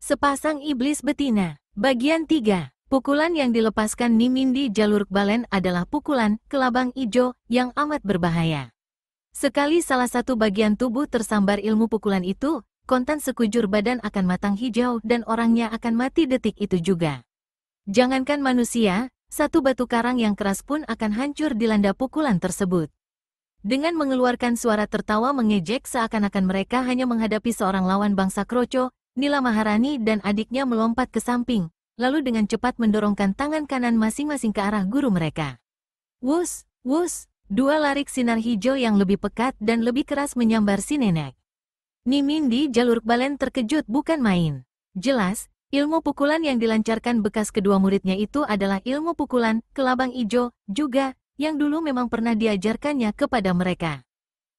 Sepasang Iblis Betina. Bagian 3. Pukulan yang dilepaskan Nimin di jalur balen adalah pukulan kelabang ijo yang amat berbahaya. Sekali salah satu bagian tubuh tersambar ilmu pukulan itu, kontan sekujur badan akan matang hijau dan orangnya akan mati detik itu juga. Jangankan manusia, satu batu karang yang keras pun akan hancur dilanda pukulan tersebut. Dengan mengeluarkan suara tertawa mengejek seakan-akan mereka hanya menghadapi seorang lawan bangsa Kroco, Nila Maharani dan adiknya melompat ke samping, lalu dengan cepat mendorongkan tangan kanan masing-masing ke arah guru mereka. Wus, wus, dua larik sinar hijau yang lebih pekat dan lebih keras menyambar si nenek. Nimin di jalur balen terkejut bukan main. Jelas, ilmu pukulan yang dilancarkan bekas kedua muridnya itu adalah ilmu pukulan kelabang ijo juga, yang dulu memang pernah diajarkannya kepada mereka.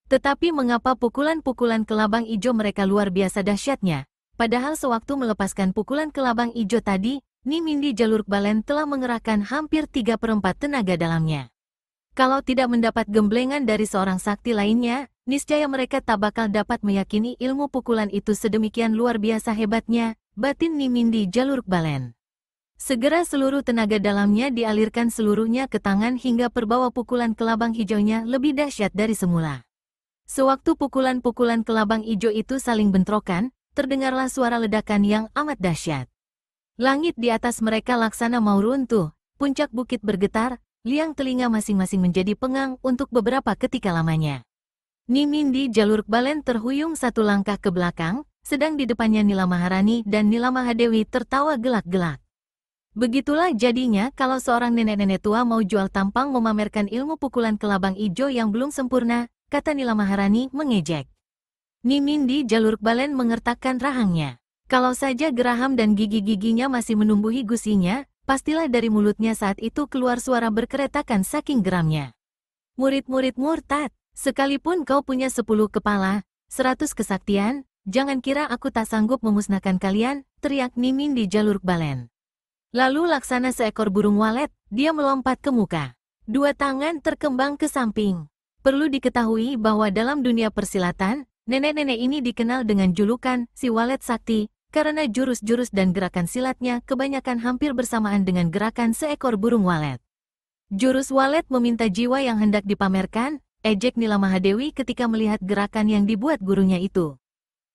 Tetapi mengapa pukulan-pukulan kelabang ijo mereka luar biasa dahsyatnya? Padahal sewaktu melepaskan pukulan kelabang ijo tadi, Nimin di jalur balen telah mengerahkan hampir 3/4 tenaga dalamnya. Kalau tidak mendapat gemblengan dari seorang sakti lainnya, niscaya mereka tak bakal dapat meyakini ilmu pukulan itu sedemikian luar biasa hebatnya, batin Nimin di jalur balen. Segera seluruh tenaga dalamnya dialirkan seluruhnya ke tangan hingga perbawa pukulan kelabang hijaunya lebih dahsyat dari semula. Sewaktu pukulan-pukulan kelabang ijo itu saling bentrokan, terdengarlah suara ledakan yang amat dahsyat. Langit di atas mereka laksana mau runtuh, puncak bukit bergetar, liang telinga masing-masing menjadi pengang untuk beberapa ketika lamanya. Nimin di jalur balen terhuyung satu langkah ke belakang, sedang di depannya Nila Maharani dan Nila Mahadewi tertawa gelak-gelak. Begitulah jadinya kalau seorang nenek-nenek tua mau jual tampang memamerkan ilmu pukulan kelabang ijo yang belum sempurna, kata Nila Maharani mengejek. Nimin di jalur balen mengertakkan rahangnya. Kalau saja geraham dan gigi-giginya masih menumbuhi gusinya, pastilah dari mulutnya saat itu keluar suara berkeretakan saking geramnya. Murid-murid murtad, sekalipun kau punya 10 kepala, 100 kesaktian, jangan kira aku tak sanggup memusnahkan kalian, teriak Nimin di jalur balen. Lalu laksana seekor burung walet, dia melompat ke muka. Dua tangan terkembang ke samping. Perlu diketahui bahwa dalam dunia persilatan, nenek-nenek ini dikenal dengan julukan si walet sakti, karena jurus-jurus dan gerakan silatnya kebanyakan hampir bersamaan dengan gerakan seekor burung walet. Jurus walet meminta jiwa yang hendak dipamerkan, ejek Nila Mahadewi ketika melihat gerakan yang dibuat gurunya itu.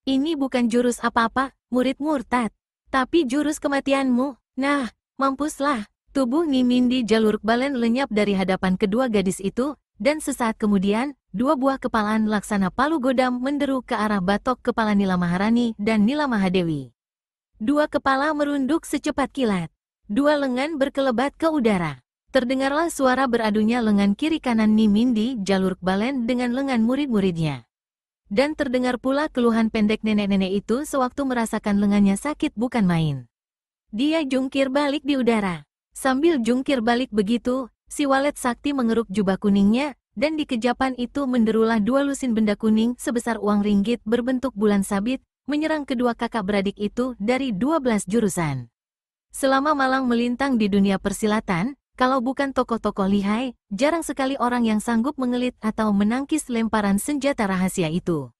Ini bukan jurus apa-apa, murid murtad, tapi jurus kematianmu. Nah, mampuslah. Tubuh Nimin di jalur balen lenyap dari hadapan kedua gadis itu, dan sesaat kemudian, dua buah kepalaan laksana palu godam menderu ke arah batok kepala Nila Maharani dan Nila Mahadewi. Dua kepala merunduk secepat kilat. Dua lengan berkelebat ke udara. Terdengarlah suara beradunya lengan kiri kanan Nimin di jalur balen dengan lengan murid-muridnya. Dan terdengar pula keluhan pendek nenek-nenek itu sewaktu merasakan lengannya sakit bukan main. Dia jungkir balik di udara. Sambil jungkir balik begitu, si walet sakti mengeruk jubah kuningnya, dan di kejapan itu menderulah dua lusin benda kuning sebesar uang ringgit berbentuk bulan sabit, menyerang kedua kakak beradik itu dari 12 jurusan. Selama malang melintang di dunia persilatan, kalau bukan tokoh-tokoh lihai, jarang sekali orang yang sanggup mengelit atau menangkis lemparan senjata rahasia itu.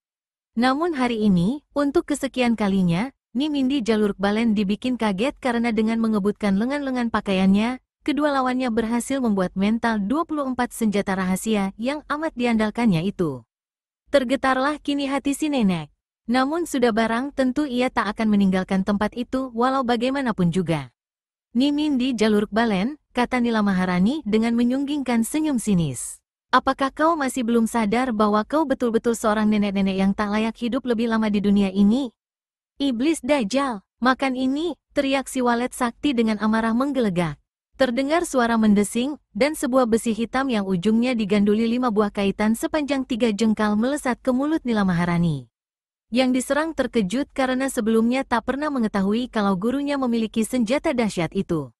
Namun hari ini, untuk kesekian kalinya, Nimin di jalur balen dibikin kaget karena dengan mengebutkan lengan-lengan pakaiannya, kedua lawannya berhasil membuat mental 24 senjata rahasia yang amat diandalkannya itu. Tergetarlah kini hati si nenek. Namun sudah barang tentu ia tak akan meninggalkan tempat itu walau bagaimanapun juga. Nimin di jalur balen, kata Nila Maharani dengan menyunggingkan senyum sinis. Apakah kau masih belum sadar bahwa kau betul-betul seorang nenek-nenek yang tak layak hidup lebih lama di dunia ini? Iblis Dajjal, makan ini, teriak si walet sakti dengan amarah menggelegak. Terdengar suara mendesing, dan sebuah besi hitam yang ujungnya diganduli 5 buah kaitan sepanjang 3 jengkal melesat ke mulut Nila Maharani. Yang diserang terkejut karena sebelumnya tak pernah mengetahui kalau gurunya memiliki senjata dahsyat itu.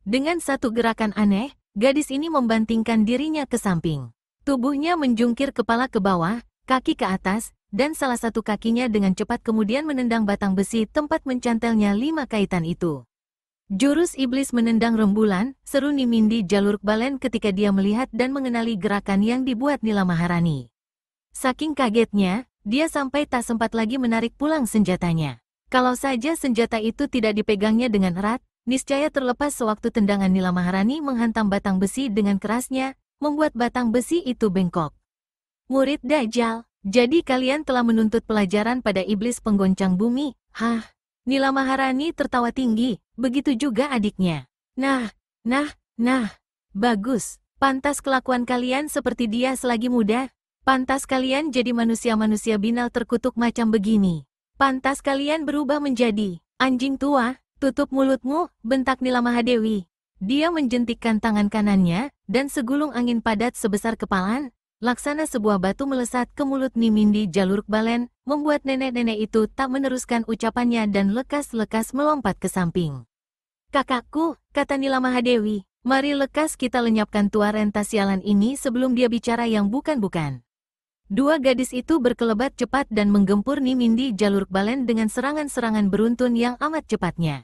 Dengan satu gerakan aneh, gadis ini membantingkan dirinya ke samping. Tubuhnya menjungkir kepala ke bawah, kaki ke atas, dan salah satu kakinya dengan cepat kemudian menendang batang besi tempat mencantelnya 5 kaitan itu. Jurus iblis menendang rembulan, seru Nimin di jalur balen ketika dia melihat dan mengenali gerakan yang dibuat Nila Maharani. Saking kagetnya, dia sampai tak sempat lagi menarik pulang senjatanya. Kalau saja senjata itu tidak dipegangnya dengan erat, niscaya terlepas sewaktu tendangan Nila Maharani menghantam batang besi dengan kerasnya, membuat batang besi itu bengkok. Murid Dajjal, jadi kalian telah menuntut pelajaran pada iblis penggoncang bumi, hah? Nila Maharani tertawa tinggi, begitu juga adiknya. Nah, bagus. Pantas kelakuan kalian seperti dia selagi muda. Pantas kalian jadi manusia-manusia binal terkutuk macam begini. Pantas kalian berubah menjadi anjing tua. Tutup mulutmu, bentak Nila Mahadewi. Dia menjentikkan tangan kanannya, dan segulung angin padat sebesar kepalan, laksana sebuah batu melesat ke mulut Nimindi Jalurk Balen, membuat nenek-nenek itu tak meneruskan ucapannya dan lekas-lekas melompat ke samping. Kakakku, kata Nila Mahadewi, mari lekas kita lenyapkan tua renta sialan ini sebelum dia bicara yang bukan-bukan. Dua gadis itu berkelebat cepat dan menggempur Nimindi Jalurk Balen dengan serangan-serangan beruntun yang amat cepatnya.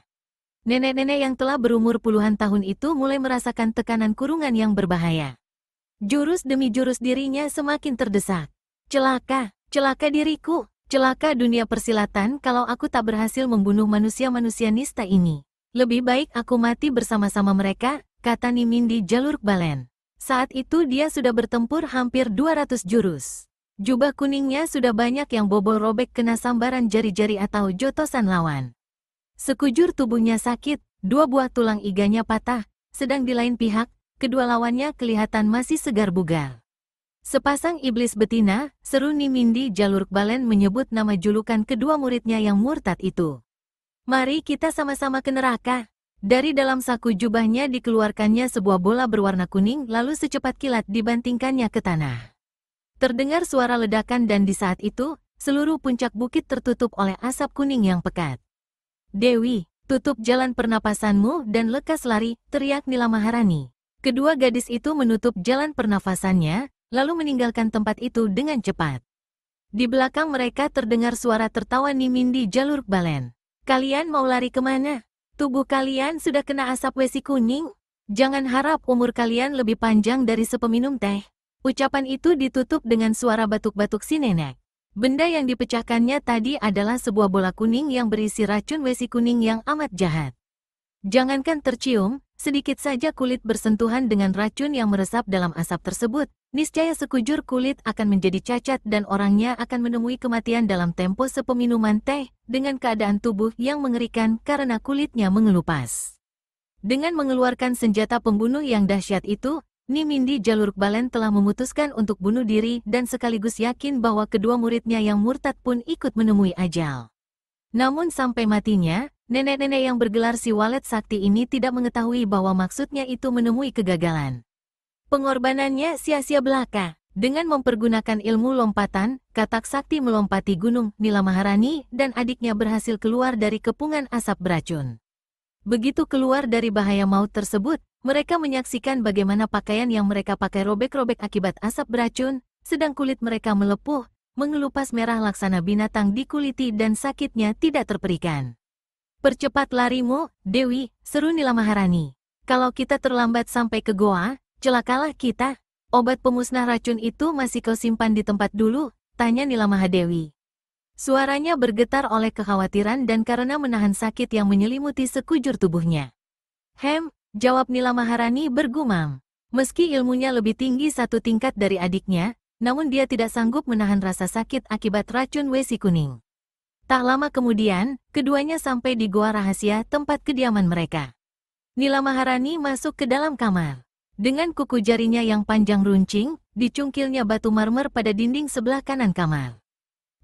Nenek-nenek yang telah berumur puluhan tahun itu mulai merasakan tekanan kurungan yang berbahaya. Jurus demi jurus dirinya semakin terdesak. Celaka diriku, celaka dunia persilatan kalau aku tak berhasil membunuh manusia-manusia nista ini. Lebih baik aku mati bersama-sama mereka, kata Nimindi Jalurk Balen. Saat itu dia sudah bertempur hampir 200 jurus. Jubah kuningnya sudah banyak yang bobol robek kena sambaran jari-jari atau jotosan lawan. Sekujur tubuhnya sakit, 2 buah tulang iganya patah, sedang di lain pihak, kedua lawannya kelihatan masih segar bugar. Sepasang iblis betina, seru Nimindi Jalurk Balen menyebut nama julukan kedua muridnya yang murtad itu. Mari kita sama-sama ke neraka. Dari dalam saku jubahnya dikeluarkannya sebuah bola berwarna kuning lalu secepat kilat dibantingkannya ke tanah. Terdengar suara ledakan dan di saat itu, seluruh puncak bukit tertutup oleh asap kuning yang pekat. Dewi, tutup jalan pernapasanmu dan lekas lari, teriak Nila Maharani. Kedua gadis itu menutup jalan pernafasannya, lalu meninggalkan tempat itu dengan cepat. Di belakang mereka terdengar suara tertawa Nimindi Jalurk Balen. Kalian mau lari kemana? Tubuh kalian sudah kena asap wesi kuning. Jangan harap umur kalian lebih panjang dari sepeminum teh. Ucapan itu ditutup dengan suara batuk-batuk si nenek. Benda yang dipecahkannya tadi adalah sebuah bola kuning yang berisi racun wesi kuning yang amat jahat. Jangankan tercium, sedikit saja kulit bersentuhan dengan racun yang meresap dalam asap tersebut, niscaya sekujur kulit akan menjadi cacat dan orangnya akan menemui kematian dalam tempo sepeminuman teh, dengan keadaan tubuh yang mengerikan karena kulitnya mengelupas. Dengan mengeluarkan senjata pembunuh yang dahsyat itu, Nimindi Jalurk Balen telah memutuskan untuk bunuh diri dan sekaligus yakin bahwa kedua muridnya yang murtad pun ikut menemui ajal. Namun sampai matinya, nenek-nenek yang bergelar si Walet Sakti ini tidak mengetahui bahwa maksudnya itu menemui kegagalan. Pengorbanannya sia-sia belaka. Dengan mempergunakan ilmu lompatan, Katak Sakti melompati gunung Nila Maharani dan adiknya berhasil keluar dari kepungan asap beracun. Begitu keluar dari bahaya maut tersebut, mereka menyaksikan bagaimana pakaian yang mereka pakai robek-robek akibat asap beracun, sedang kulit mereka melepuh, mengelupas merah laksana binatang dikuliti dan sakitnya tidak terperikan. Percepat larimu, Dewi, seru Nila Maharani. Kalau kita terlambat sampai ke goa, celakalah kita. Obat pemusnah racun itu masih kau simpan di tempat dulu, tanya Nila Mahadewi. Suaranya bergetar oleh kekhawatiran dan karena menahan sakit yang menyelimuti sekujur tubuhnya. Jawab Nila Maharani bergumam. Meski ilmunya lebih tinggi 1 tingkat dari adiknya, namun dia tidak sanggup menahan rasa sakit akibat racun wesi kuning. Tak lama kemudian, keduanya sampai di goa rahasia tempat kediaman mereka. Nila Maharani masuk ke dalam kamar. Dengan kuku jarinya yang panjang runcing, dicungkilnya batu marmer pada dinding sebelah kanan kamar.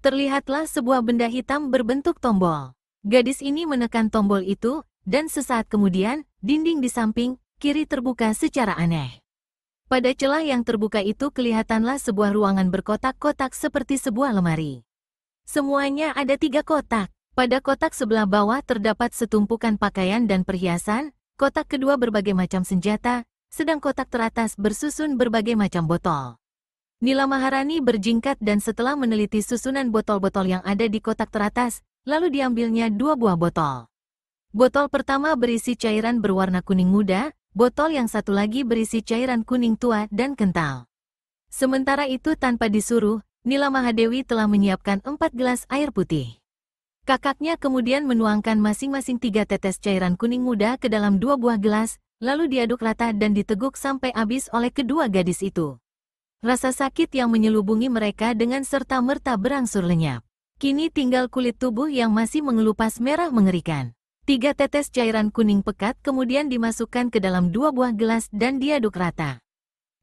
Terlihatlah sebuah benda hitam berbentuk tombol. Gadis ini menekan tombol itu, dan sesaat kemudian, dinding di samping kiri terbuka secara aneh. Pada celah yang terbuka itu kelihatanlah sebuah ruangan berkotak-kotak seperti sebuah lemari. Semuanya ada 3 kotak. Pada kotak sebelah bawah terdapat setumpukan pakaian dan perhiasan, kotak kedua berbagai macam senjata, sedang kotak teratas bersusun berbagai macam botol. Nila Maharani berjingkat dan setelah meneliti susunan botol-botol yang ada di kotak teratas, lalu diambilnya 2 buah botol. Botol pertama berisi cairan berwarna kuning muda, botol yang satu lagi berisi cairan kuning tua dan kental. Sementara itu tanpa disuruh, Nila Mahadewi telah menyiapkan 4 gelas air putih. Kakaknya kemudian menuangkan masing-masing 3 tetes cairan kuning muda ke dalam 2 buah gelas, lalu diaduk rata dan diteguk sampai habis oleh kedua gadis itu. Rasa sakit yang menyelubungi mereka dengan serta-merta berangsur lenyap. Kini tinggal kulit tubuh yang masih mengelupas merah mengerikan. 3 tetes cairan kuning pekat kemudian dimasukkan ke dalam 2 buah gelas dan diaduk rata.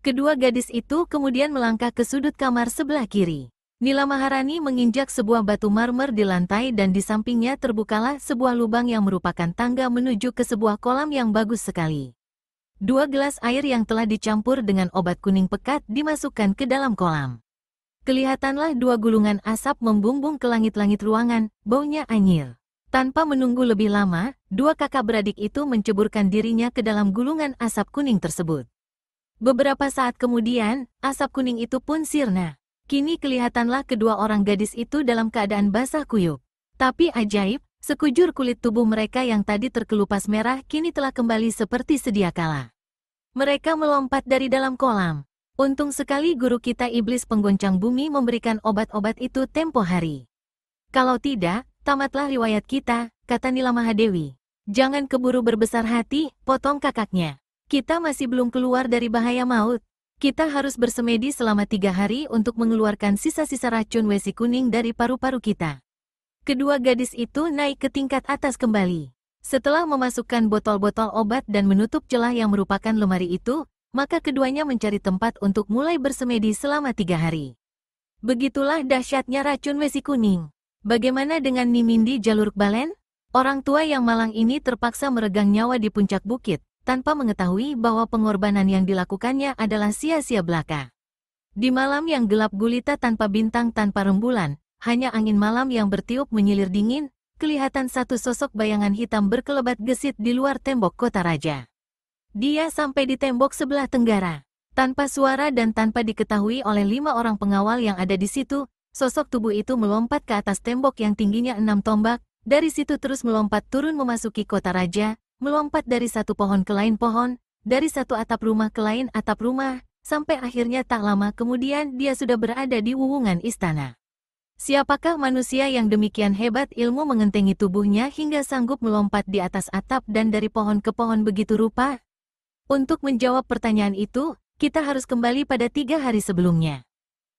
Kedua gadis itu kemudian melangkah ke sudut kamar sebelah kiri. Nila Maharani menginjak sebuah batu marmer di lantai dan di sampingnya terbukalah sebuah lubang yang merupakan tangga menuju ke sebuah kolam yang bagus sekali. 2 gelas air yang telah dicampur dengan obat kuning pekat dimasukkan ke dalam kolam. Kelihatanlah 2 gulungan asap membumbung ke langit-langit ruangan, baunya anyir. Tanpa menunggu lebih lama, 2 kakak beradik itu menceburkan dirinya ke dalam gulungan asap kuning tersebut. Beberapa saat kemudian, asap kuning itu pun sirna. Kini kelihatanlah kedua orang gadis itu dalam keadaan basah kuyup. Tapi ajaib, sekujur kulit tubuh mereka yang tadi terkelupas merah kini telah kembali seperti sedia kala. Mereka melompat dari dalam kolam. Untung sekali guru kita iblis penggoncang bumi memberikan obat-obat itu tempo hari. Kalau tidak, tamatlah riwayat kita, kata Nila Mahadewi. Jangan keburu berbesar hati, potong kakaknya. Kita masih belum keluar dari bahaya maut. Kita harus bersemedi selama 3 hari untuk mengeluarkan sisa-sisa racun wesi kuning dari paru-paru kita. Kedua gadis itu naik ke tingkat atas kembali. Setelah memasukkan botol-botol obat dan menutup celah yang merupakan lemari itu, maka keduanya mencari tempat untuk mulai bersemedi selama 3 hari. Begitulah dahsyatnya racun wesi kuning. Bagaimana dengan Nimindi Jaluruk Balen? Orang tua yang malang ini terpaksa meregang nyawa di puncak bukit, tanpa mengetahui bahwa pengorbanan yang dilakukannya adalah sia-sia belaka. Di malam yang gelap gulita tanpa bintang tanpa rembulan, hanya angin malam yang bertiup menyilir dingin, kelihatan satu sosok bayangan hitam berkelebat gesit di luar tembok kota raja. Dia sampai di tembok sebelah tenggara. Tanpa suara dan tanpa diketahui oleh 5 orang pengawal yang ada di situ, sosok tubuh itu melompat ke atas tembok yang tingginya 6 tombak, dari situ terus melompat turun memasuki kota raja, melompat dari satu pohon ke lain pohon, dari satu atap rumah ke lain atap rumah, sampai akhirnya tak lama kemudian dia sudah berada di wuwungan istana. Siapakah manusia yang demikian hebat ilmu mengentengi tubuhnya hingga sanggup melompat di atas atap dan dari pohon ke pohon begitu rupa? Untuk menjawab pertanyaan itu, kita harus kembali pada 3 hari sebelumnya.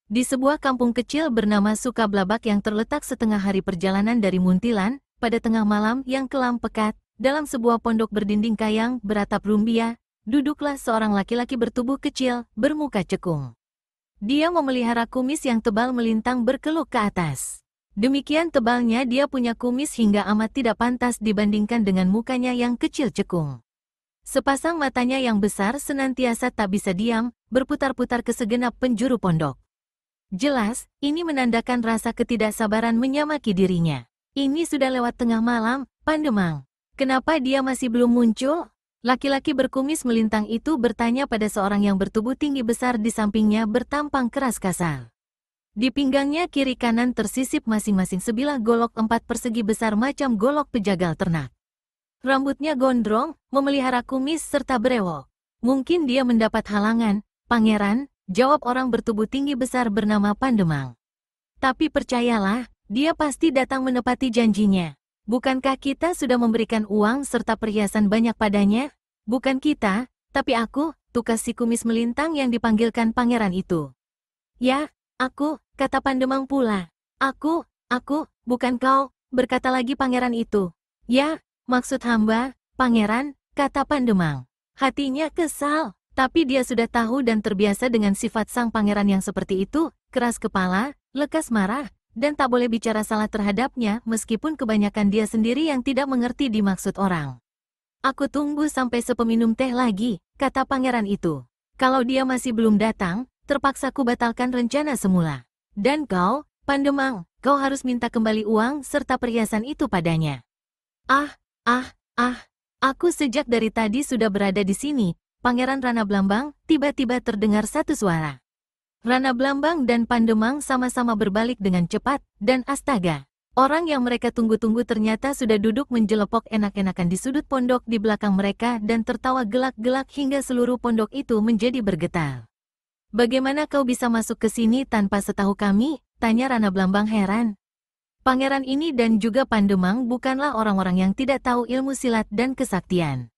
Di sebuah kampung kecil bernama Sukablabak yang terletak setengah hari perjalanan dari Muntilan, pada tengah malam yang kelam pekat, dalam sebuah pondok berdinding kayang beratap rumbia, duduklah seorang laki-laki bertubuh kecil, bermuka cekung. Dia memelihara kumis yang tebal melintang berkeluk ke atas. Demikian tebalnya dia punya kumis hingga amat tidak pantas dibandingkan dengan mukanya yang kecil cekung. Sepasang matanya yang besar senantiasa tak bisa diam, berputar-putar ke segenap penjuru pondok. Jelas, ini menandakan rasa ketidaksabaran menyamaki dirinya. Ini sudah lewat tengah malam, Pandemang. Kenapa dia masih belum muncul? Laki-laki berkumis melintang itu bertanya pada seorang yang bertubuh tinggi besar di sampingnya bertampang keras kasar. Di pinggangnya kiri kanan tersisip masing-masing sebilah golok 4 persegi besar macam golok pejagal ternak. Rambutnya gondrong, memelihara kumis serta berewok. Mungkin dia mendapat halangan, Pangeran, jawab orang bertubuh tinggi besar bernama Pandemang. Tapi percayalah, dia pasti datang menepati janjinya. Bukankah kita sudah memberikan uang serta perhiasan banyak padanya? Bukan kita, tapi aku, tukas si kumis melintang yang dipanggilkan pangeran itu. Ya, aku, kata Pandemang pula. Aku, bukan kau, berkata lagi pangeran itu. Ya, maksud hamba, pangeran, kata Pandemang. Hatinya kesal, tapi dia sudah tahu dan terbiasa dengan sifat sang pangeran yang seperti itu, keras kepala, lekas marah, dan tak boleh bicara salah terhadapnya meskipun kebanyakan dia sendiri yang tidak mengerti dimaksud orang. Aku tunggu sampai sepeminum teh lagi, kata pangeran itu. Kalau dia masih belum datang, terpaksa ku batalkan rencana semula. Dan kau, Pandemang, kau harus minta kembali uang serta perhiasan itu padanya. Aku sejak dari tadi sudah berada di sini, Pangeran Rana Blambang, tiba-tiba terdengar satu suara. Rana Blambang dan Pandemang sama-sama berbalik dengan cepat, dan astaga. Orang yang mereka tunggu-tunggu ternyata sudah duduk menjelepok enak-enakan di sudut pondok di belakang mereka dan tertawa gelak-gelak hingga seluruh pondok itu menjadi bergetar. Bagaimana kau bisa masuk ke sini tanpa setahu kami? Tanya Rana Blambang heran. Pangeran ini dan juga Pandemang bukanlah orang-orang yang tidak tahu ilmu silat dan kesaktian.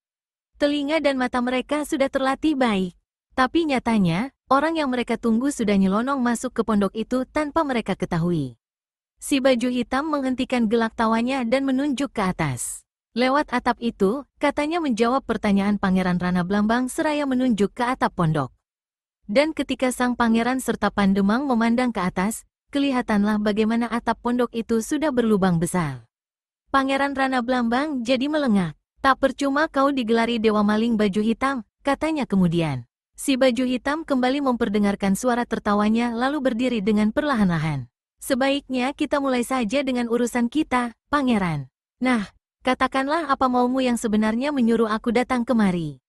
Telinga dan mata mereka sudah terlatih baik. Tapi nyatanya, orang yang mereka tunggu sudah nyelonong masuk ke pondok itu tanpa mereka ketahui. Si baju hitam menghentikan gelak tawanya dan menunjuk ke atas. Lewat atap itu, katanya menjawab pertanyaan Pangeran Rana Blambang seraya menunjuk ke atap pondok. Dan ketika sang pangeran serta Pandemang memandang ke atas, kelihatanlah bagaimana atap pondok itu sudah berlubang besar. Pangeran Rana Blambang jadi melengak. Tak percuma kau digelari Dewa Maling Baju Hitam, katanya kemudian. Si baju hitam kembali memperdengarkan suara tertawanya lalu berdiri dengan perlahan-lahan. Sebaiknya kita mulai saja dengan urusan kita, pangeran. Nah, katakanlah apa maumu yang sebenarnya menyuruh aku datang kemari.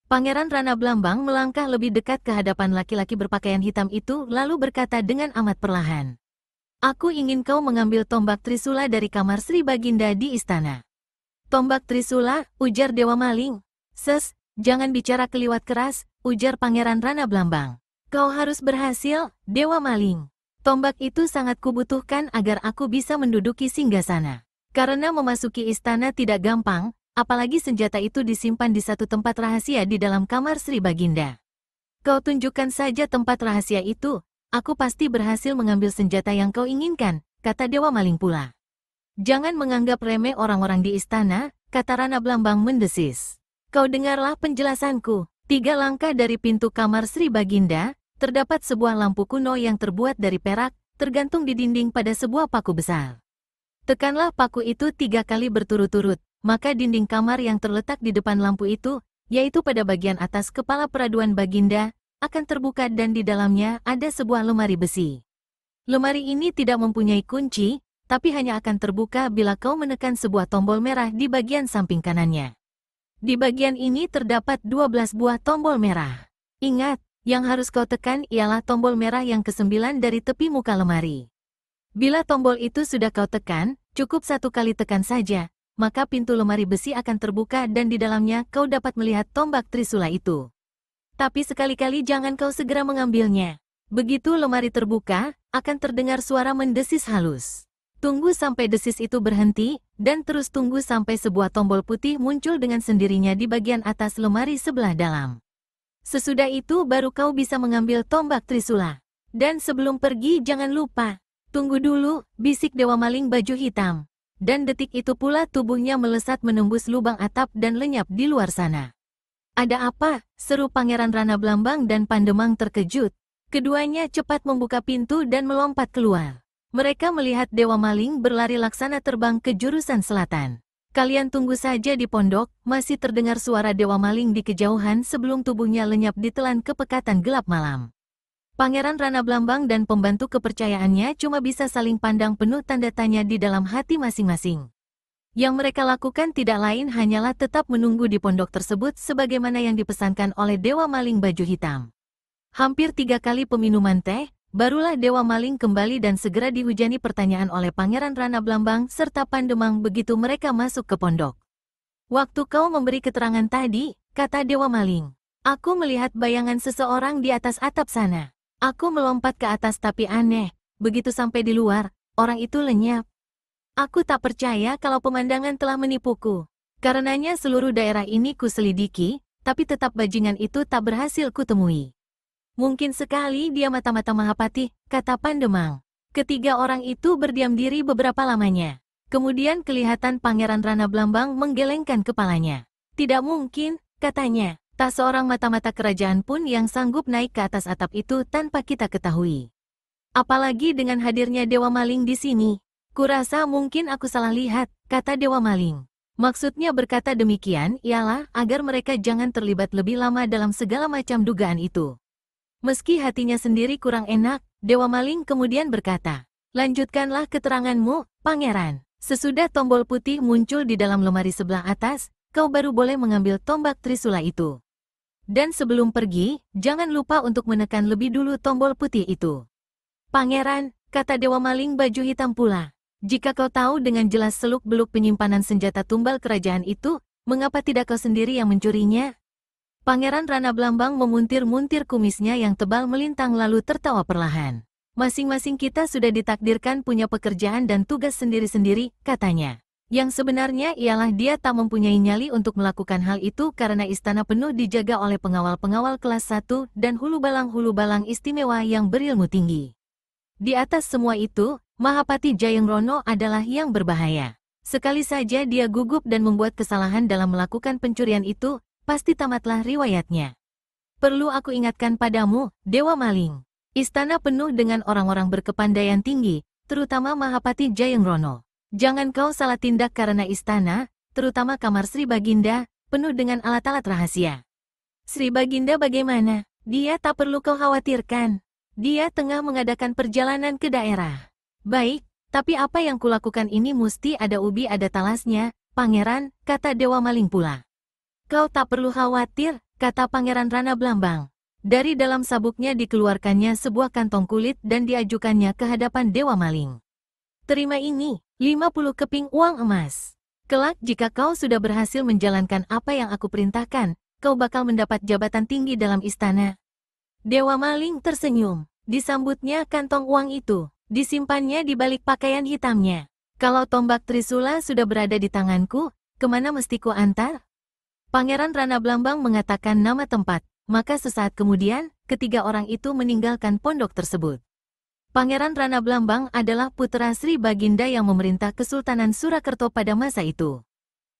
Pangeran Rana Blambang melangkah lebih dekat ke hadapan laki-laki berpakaian hitam itu lalu berkata dengan amat perlahan. Aku ingin kau mengambil tombak Trisula dari kamar Sri Baginda di istana. Tombak Trisula, ujar Dewa Maling. Jangan bicara keliwat keras, ujar Pangeran Rana Blambang. Kau harus berhasil, Dewa Maling. Tombak itu sangat kubutuhkan agar aku bisa menduduki singgasana. Karena memasuki istana tidak gampang, apalagi senjata itu disimpan di satu tempat rahasia di dalam kamar Sri Baginda. Kau tunjukkan saja tempat rahasia itu, aku pasti berhasil mengambil senjata yang kau inginkan, kata Dewa Maling pula. Jangan menganggap remeh orang-orang di istana, kata Rana Blambang mendesis. Kau dengarlah penjelasanku. 3 langkah dari pintu kamar Sri Baginda, terdapat sebuah lampu kuno yang terbuat dari perak, tergantung di dinding pada sebuah paku besar. Tekanlah paku itu 3 kali berturut-turut, maka dinding kamar yang terletak di depan lampu itu, yaitu pada bagian atas kepala peraduan Baginda, akan terbuka dan di dalamnya ada sebuah lemari besi. Lemari ini tidak mempunyai kunci, tapi hanya akan terbuka bila kau menekan sebuah tombol merah di bagian samping kanannya. Di bagian ini terdapat 12 buah tombol merah. Ingat, yang harus kau tekan ialah tombol merah yang ke-9 dari tepi muka lemari. Bila tombol itu sudah kau tekan, cukup 1 kali tekan saja, maka pintu lemari besi akan terbuka dan di dalamnya kau dapat melihat tombak Trisula itu. Tapi sekali-kali jangan kau segera mengambilnya. Begitu lemari terbuka, akan terdengar suara mendesis halus. Tunggu sampai desis itu berhenti, dan terus tunggu sampai sebuah tombol putih muncul dengan sendirinya di bagian atas lemari sebelah dalam. Sesudah itu baru kau bisa mengambil tombak Trisula. Dan sebelum pergi jangan lupa. Tunggu dulu, bisik Dewa Maling Baju Hitam. Dan detik itu pula tubuhnya melesat menembus lubang atap dan lenyap di luar sana. Ada apa? Seru Pangeran Rana Blambang dan Pandemang terkejut. Keduanya cepat membuka pintu dan melompat keluar. Mereka melihat Dewa Maling berlari laksana terbang ke jurusan selatan. Kalian tunggu saja di pondok, masih terdengar suara Dewa Maling di kejauhan sebelum tubuhnya lenyap ditelan kepekatan gelap malam. Pangeran Rana Blambang dan pembantu kepercayaannya cuma bisa saling pandang penuh tanda tanya di dalam hati masing-masing. Yang mereka lakukan tidak lain hanyalah tetap menunggu di pondok tersebut sebagaimana yang dipesankan oleh Dewa Maling Baju Hitam. Hampir 3 kali peminuman teh, barulah Dewa Maling kembali dan segera dihujani pertanyaan oleh Pangeran Rana Blambang serta Pandemang begitu mereka masuk ke pondok. Waktu kau memberi keterangan tadi, kata Dewa Maling, aku melihat bayangan seseorang di atas atap sana. Aku melompat ke atas tapi aneh, begitu sampai di luar, orang itu lenyap. Aku tak percaya kalau pemandangan telah menipuku. Karenanya seluruh daerah ini kuselidiki, tapi tetap bajingan itu tak berhasil kutemui. Mungkin sekali dia mata-mata Mahapati, kata Pandemang. Ketiga orang itu berdiam diri beberapa lamanya. Kemudian kelihatan Pangeran Rana Blambang menggelengkan kepalanya. Tidak mungkin, katanya. Tak seorang mata-mata kerajaan pun yang sanggup naik ke atas atap itu tanpa kita ketahui. Apalagi dengan hadirnya Dewa Maling di sini. Kurasa mungkin aku salah lihat, kata Dewa Maling. Maksudnya berkata demikian ialah agar mereka jangan terlibat lebih lama dalam segala macam dugaan itu. Meski hatinya sendiri kurang enak, Dewa Maling kemudian berkata, lanjutkanlah keteranganmu, Pangeran. Sesudah tombol putih muncul di dalam lemari sebelah atas, kau baru boleh mengambil tombak Trisula itu. Dan sebelum pergi, jangan lupa untuk menekan lebih dulu tombol putih itu. Pangeran, kata Dewa Maling Baju Hitam pula, jika kau tahu dengan jelas seluk-beluk penyimpanan senjata tumbal kerajaan itu, mengapa tidak kau sendiri yang mencurinya? Pangeran Rana Blambang memuntir-muntir kumisnya yang tebal melintang lalu tertawa perlahan. Masing-masing kita sudah ditakdirkan punya pekerjaan dan tugas sendiri-sendiri, katanya. Yang sebenarnya ialah dia tak mempunyai nyali untuk melakukan hal itu karena istana penuh dijaga oleh pengawal-pengawal kelas 1 dan hulu balang istimewa yang berilmu tinggi. Di atas semua itu, Mahapati Jayangrono adalah yang berbahaya. Sekali saja dia gugup dan membuat kesalahan dalam melakukan pencurian itu, pasti tamatlah riwayatnya. Perlu aku ingatkan padamu, Dewa Maling. Istana penuh dengan orang-orang berkepandaian tinggi, terutama Mahapati Jayangrono. Jangan kau salah tindak karena istana, terutama kamar Sri Baginda, penuh dengan alat-alat rahasia. Sri Baginda bagaimana? Dia tak perlu kau khawatirkan. Dia tengah mengadakan perjalanan ke daerah. Baik, tapi apa yang kulakukan ini mesti ada ubi ada talasnya, Pangeran, kata Dewa Maling pula. Kau tak perlu khawatir, kata Pangeran Rana Blambang. Dari dalam sabuknya dikeluarkannya sebuah kantong kulit dan diajukannya ke hadapan Dewa Maling. Terima ini, 50 keping uang emas. Kelak jika kau sudah berhasil menjalankan apa yang aku perintahkan, kau bakal mendapat jabatan tinggi dalam istana. Dewa Maling tersenyum. Disambutnya kantong uang itu. Disimpannya di balik pakaian hitamnya. Kalau tombak Trisula sudah berada di tanganku, kemana mesti ku antar? Pangeran Rana Blambang mengatakan nama tempat. Maka sesaat kemudian, ketiga orang itu meninggalkan pondok tersebut. Pangeran Rana Blambang adalah putra Sri Baginda yang memerintah Kesultanan Surakerto pada masa itu.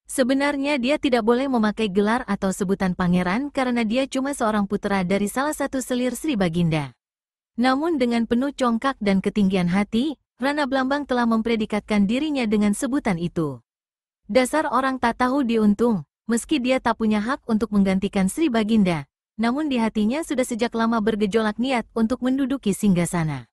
Sebenarnya dia tidak boleh memakai gelar atau sebutan pangeran karena dia cuma seorang putra dari salah satu selir Sri Baginda. Namun dengan penuh congkak dan ketinggian hati, Rana Blambang telah mempredikatkan dirinya dengan sebutan itu. Dasar orang tak tahu diuntung, meski dia tak punya hak untuk menggantikan Sri Baginda. Namun di hatinya sudah sejak lama bergejolak niat untuk menduduki singgasana.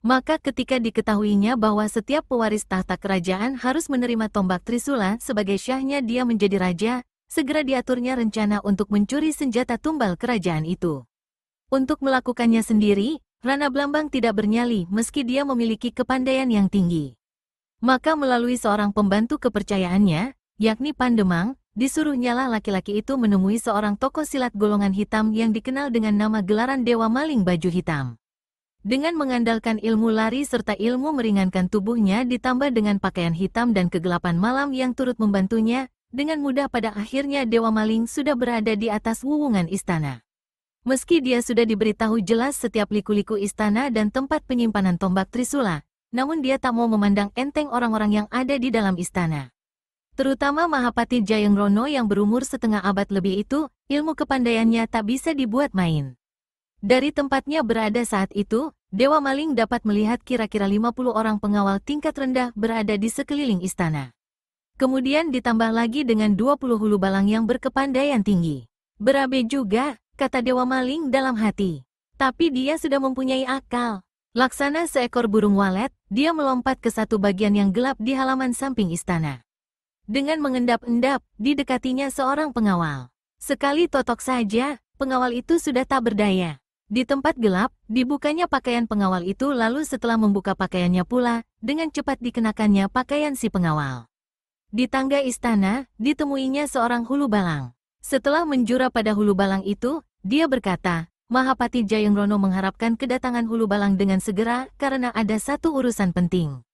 Maka ketika diketahuinya bahwa setiap pewaris tahta kerajaan harus menerima tombak Trisula sebagai syahnya dia menjadi raja, segera diaturnya rencana untuk mencuri senjata tumbal kerajaan itu. Untuk melakukannya sendiri, Rana Blambang tidak bernyali meski dia memiliki kepandaian yang tinggi. Maka melalui seorang pembantu kepercayaannya, yakni Pandemang, disuruhnyalah laki-laki itu menemui seorang tokoh silat golongan hitam yang dikenal dengan nama gelaran Dewa Maling Baju Hitam. Dengan mengandalkan ilmu lari serta ilmu meringankan tubuhnya ditambah dengan pakaian hitam dan kegelapan malam yang turut membantunya, dengan mudah pada akhirnya Dewa Maling sudah berada di atas wuwungan istana. Meski dia sudah diberitahu jelas setiap liku-liku istana dan tempat penyimpanan tombak Trisula, namun dia tak mau memandang enteng orang-orang yang ada di dalam istana. Terutama Mahapati Jayangrono yang berumur setengah abad lebih itu, ilmu kepandaiannya tak bisa dibuat main. Dari tempatnya berada saat itu, Dewa Maling dapat melihat kira-kira 50 orang pengawal tingkat rendah berada di sekeliling istana. Kemudian ditambah lagi dengan 20 hulu balang yang berkepandaian tinggi. Berabe juga, kata Dewa Maling dalam hati. Tapi dia sudah mempunyai akal. Laksana seekor burung walet, dia melompat ke satu bagian yang gelap di halaman samping istana. Dengan mengendap-endap, didekatinya seorang pengawal. Sekali totok saja, pengawal itu sudah tak berdaya. Di tempat gelap, dibukanya pakaian pengawal itu lalu setelah membuka pakaiannya pula, dengan cepat dikenakannya pakaian si pengawal. Di tangga istana, ditemuinya seorang hulu balang. Setelah menjura pada hulu balang itu, dia berkata, Mahapati Jayangrono mengharapkan kedatangan hulu balang dengan segera karena ada satu urusan penting.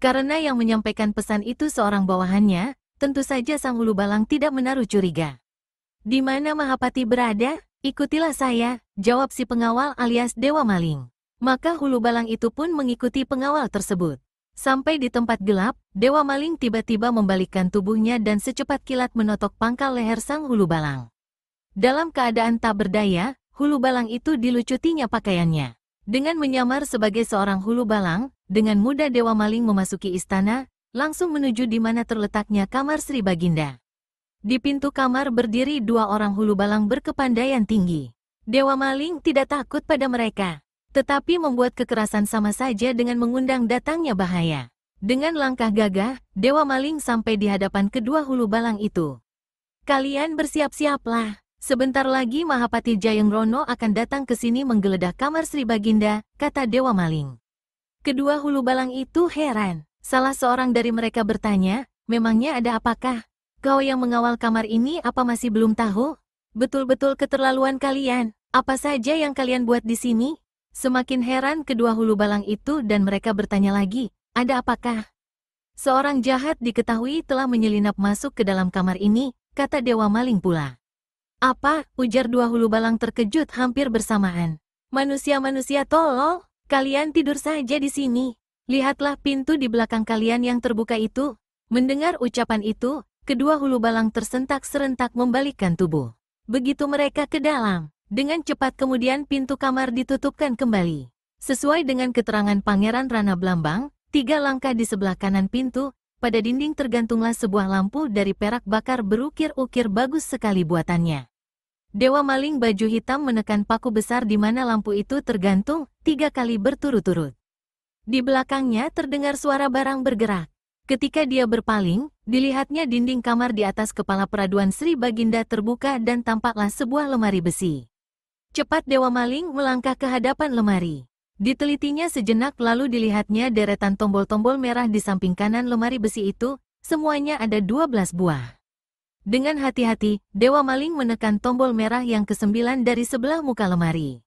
Karena yang menyampaikan pesan itu seorang bawahannya, tentu saja sang hulu balang tidak menaruh curiga. Di mana Mahapati berada? Ikutilah saya, jawab si pengawal alias Dewa Maling. Maka hulu balang itu pun mengikuti pengawal tersebut. Sampai di tempat gelap, Dewa Maling tiba-tiba membalikkan tubuhnya dan secepat kilat menotok pangkal leher sang hulu balang. Dalam keadaan tak berdaya, hulu balang itu dilucutinya pakaiannya. Dengan menyamar sebagai seorang hulu balang, dengan mudah Dewa Maling memasuki istana, langsung menuju di mana terletaknya kamar Sri Baginda. Di pintu kamar berdiri dua orang hulu balang berkepandaian tinggi. Dewa Maling tidak takut pada mereka, tetapi membuat kekerasan sama saja dengan mengundang datangnya bahaya. Dengan langkah gagah, Dewa Maling sampai di hadapan kedua hulu balang itu. Kalian bersiap-siaplah. Sebentar lagi Mahapati Jayangrono akan datang ke sini menggeledah kamar Sri Baginda, kata Dewa Maling. Kedua hulu balang itu heran. Salah seorang dari mereka bertanya, memangnya ada apakah? Kau yang mengawal kamar ini apa masih belum tahu? Betul-betul keterlaluan kalian. Apa saja yang kalian buat di sini? Semakin heran kedua hulu balang itu dan mereka bertanya lagi, ada apakah? Seorang jahat diketahui telah menyelinap masuk ke dalam kamar ini, kata Dewa Maling pula. Apa? Ujar dua hulu balang terkejut hampir bersamaan. Manusia-manusia tolol, kalian tidur saja di sini. Lihatlah pintu di belakang kalian yang terbuka itu. Mendengar ucapan itu, kedua hulu balang tersentak serentak membalikkan tubuh. Begitu mereka ke dalam, dengan cepat kemudian pintu kamar ditutupkan kembali. Sesuai dengan keterangan Pangeran Rana Blambang, 3 langkah di sebelah kanan pintu, pada dinding tergantunglah sebuah lampu dari perak bakar berukir-ukir bagus sekali buatannya. Dewa Maling baju hitam menekan paku besar di mana lampu itu tergantung 3 kali berturut-turut. Di belakangnya terdengar suara barang bergerak. Ketika dia berpaling, dilihatnya dinding kamar di atas kepala peraduan Sri Baginda terbuka dan tampaklah sebuah lemari besi. Cepat Dewa Maling melangkah ke hadapan lemari. Ditelitinya sejenak lalu dilihatnya deretan tombol-tombol merah di samping kanan lemari besi itu, semuanya ada 12 buah. Dengan hati-hati, Dewa Maling menekan tombol merah yang ke-9 dari sebelah muka lemari.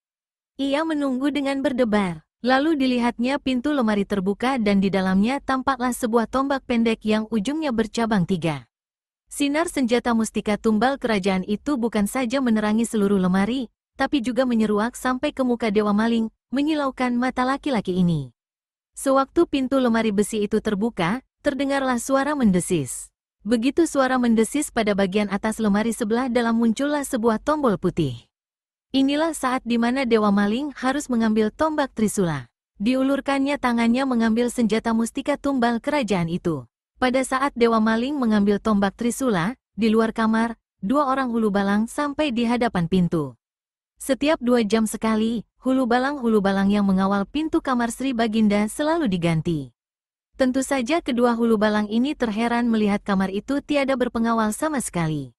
Ia menunggu dengan berdebar. Lalu dilihatnya pintu lemari terbuka dan di dalamnya tampaklah sebuah tombak pendek yang ujungnya bercabang 3. Sinar senjata mustika tumbal kerajaan itu bukan saja menerangi seluruh lemari, tapi juga menyeruak sampai ke muka Dewa Maling, menyilaukan mata laki-laki ini. Sewaktu pintu lemari besi itu terbuka, terdengarlah suara mendesis. Begitu suara mendesis pada bagian atas lemari sebelah dalam muncullah sebuah tombol putih. Inilah saat di mana Dewa Maling harus mengambil tombak Trisula. Diulurkannya tangannya mengambil senjata mustika tumbal kerajaan itu. Pada saat Dewa Maling mengambil tombak Trisula, di luar kamar, 2 orang hulu balang sampai di hadapan pintu. Setiap 2 jam sekali, hulu balang yang mengawal pintu kamar Sri Baginda selalu diganti. Tentu saja kedua hulu balang ini terheran melihat kamar itu tiada berpengawal sama sekali.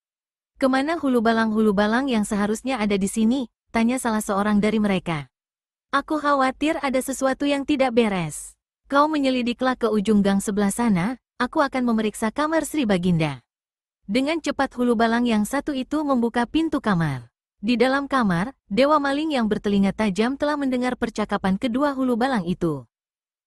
Kemana hulu balang yang seharusnya ada di sini? Tanya salah seorang dari mereka. Aku khawatir ada sesuatu yang tidak beres. Kau menyelidiklah ke ujung gang sebelah sana, aku akan memeriksa kamar Sri Baginda. Dengan cepat hulu balang yang satu itu membuka pintu kamar. Di dalam kamar, Dewa Maling yang bertelinga tajam telah mendengar percakapan kedua hulu balang itu.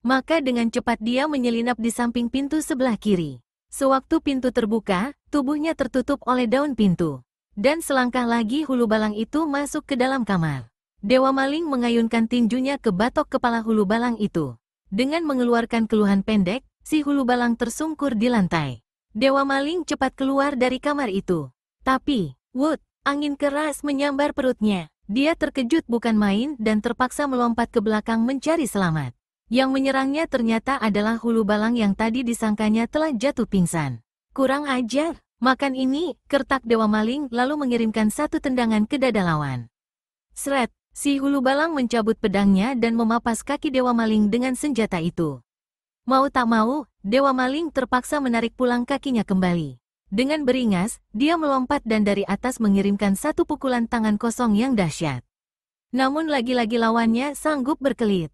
Maka dengan cepat dia menyelinap di samping pintu sebelah kiri. Sewaktu pintu terbuka, tubuhnya tertutup oleh daun pintu. Dan selangkah lagi hulu balang itu masuk ke dalam kamar. Dewa Maling mengayunkan tinjunya ke batok kepala hulu balang itu. Dengan mengeluarkan keluhan pendek, si hulu balang tersungkur di lantai. Dewa Maling cepat keluar dari kamar itu. Tapi, wut, angin keras menyambar perutnya. Dia terkejut bukan main dan terpaksa melompat ke belakang mencari selamat. Yang menyerangnya ternyata adalah hulu balang yang tadi disangkanya telah jatuh pingsan. Kurang ajar, makan ini, kertak Dewa Maling lalu mengirimkan satu tendangan ke dada lawan. Sret, si hulu balang mencabut pedangnya dan memapas kaki Dewa Maling dengan senjata itu. Mau tak mau, Dewa Maling terpaksa menarik pulang kakinya kembali. Dengan beringas, dia melompat dan dari atas mengirimkan satu pukulan tangan kosong yang dahsyat. Namun lagi-lagi lawannya sanggup berkelit.